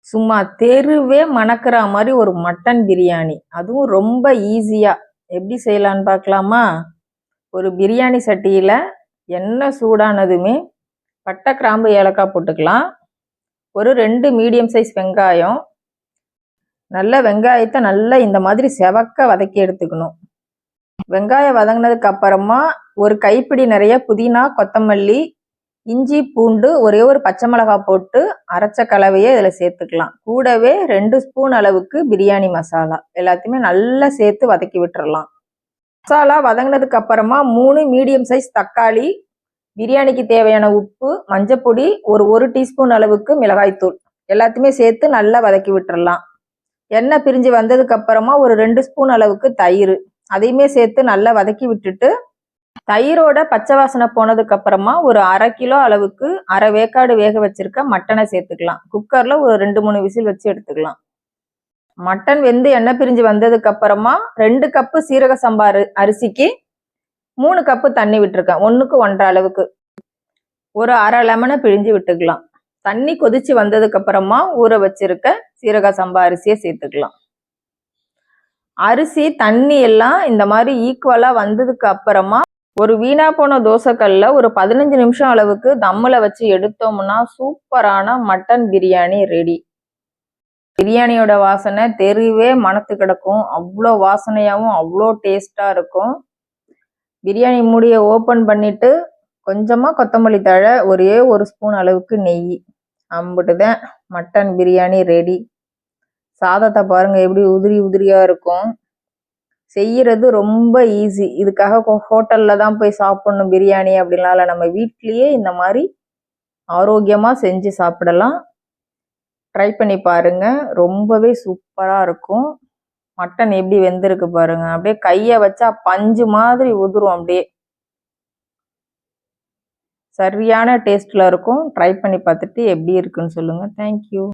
சும்மா தெருவே மணக்கிற மாதிரி ஒரு மட்டன் பிரியாணி, அதுவும் ரொம்ப ஈஸியாக எப்படி செய்யலான்னு பார்க்கலாமா? ஒரு பிரியாணி சட்டியில் எண்ணெய் சூடானதுமே பட்டை கிராம்பு ஏலக்காய் போட்டுக்கலாம். ஒரு 2 மீடியம் சைஸ் வெங்காயம், நல்ல வெங்காயத்தை நல்லா இந்த மாதிரி செவக்க வதக்கி எடுத்துக்கணும். வெங்காயம் வதங்கினதுக்கு அப்புறமா ஒரு கைப்பிடி நிறைய புதினா, கொத்தமல்லி, இஞ்சி, பூண்டு, ஒரே ஒரு பச்சை மிளகாய் போட்டு அரைச்ச கலவையை இதில் சேர்த்துக்கலாம். கூடவே 2 ஸ்பூன் அளவுக்கு பிரியாணி மசாலா எல்லாத்தையுமே நல்லா சேர்த்து வதக்கி விட்டுறலாம். மசாலா வதங்கினதுக்கு அப்புறமா 3 மீடியம் சைஸ் தக்காளி, பிரியாணிக்கு தேவையான உப்பு, மஞ்சப்பொடி, ஒரு டீஸ்பூன் அளவுக்கு மிளகாய்த்தூள் எல்லாத்தையுமே சேர்த்து நல்லா வதக்கி விட்டுறலாம். எண்ணெய் பிரிஞ்சு வந்ததுக்கு அப்புறமா ஒரு 2 ஸ்பூன் அளவுக்கு தயிர் அதையுமே சேர்த்து நல்லா வதக்கி விட்டுட்டு, தயிரோட பச்சை வாசனை போனதுக்கு அப்புறமா ஒரு 1/2 கிலோ அளவுக்கு அரை வேக்காடு வேக வச்சிருக்க மட்டனை சேர்த்துக்கலாம். குக்கர்ல ஒரு 2-3 விசில் வச்சு எடுத்துக்கலாம். மட்டன் வெந்து எண்ணெய் பிரிஞ்சு வந்ததுக்கு அப்புறமா 2 கப்பு சீரக சம்பா அரிசிக்கு 3 கப்பு தண்ணி விட்டுருக்கேன். 1க்கு 1.5 அளவுக்கு. ஒரு அரை லெமனை பிழிஞ்சு விட்டுக்கலாம். தண்ணி கொதிச்சு வந்ததுக்கு அப்புறமா ஊற வச்சிருக்க சீரக சம்பா அரிசியை சேர்த்துக்கலாம். அரிசி தண்ணி எல்லாம் இந்த மாதிரி ஈக்குவலா வந்ததுக்கு அப்புறமா ஒரு வீணா போன தோசைக்கல்ல ஒரு 15 நிமிஷம் அளவுக்கு தம்முல வச்சு எடுத்தோம்னா சூப்பரான மட்டன் பிரியாணி ரெடி. பிரியாணியோட வாசனை தெருவே மணத்து கிடக்கும். அவ்வளோ வாசனையாகவும் அவ்வளோ டேஸ்டா இருக்கும். பிரியாணி மூடியை ஓப்பன் பண்ணிட்டு கொஞ்சமாக கொத்தமல்லி தழை, ஒரே ஒரு ஸ்பூன் அளவுக்கு நெய், அம்பிட்டுதான் மட்டன் பிரியாணி ரெடி. சாதத்தை பாருங்க எப்படி உதிரி உதிரியா இருக்கும். செய்யறது ரொம்ப ஈஸி. இதுக்காக ஹோட்டல்ல தான் போய் சாப்பிடணும் பிரியாணி அப்படின்லாம் இல்லை. நம்ம வீட்லயே இந்த மாதிரி ஆரோக்கியமா செஞ்சு சாப்பிடலாம். ட்ரை பண்ணி பாருங்க, ரொம்பவே சூப்பரா இருக்கும். மட்டன் எப்படி வெந்திருக்கு பாருங்க, அப்படியே கையை வச்சா பஞ்சு மாதிரி உதிரும். அப்படியே சரியான டேஸ்ட்ல இருக்கும். ட்ரை பண்ணி பார்த்துட்டு எப்படி இருக்குன்னு சொல்லுங்க. தேங்க்யூ.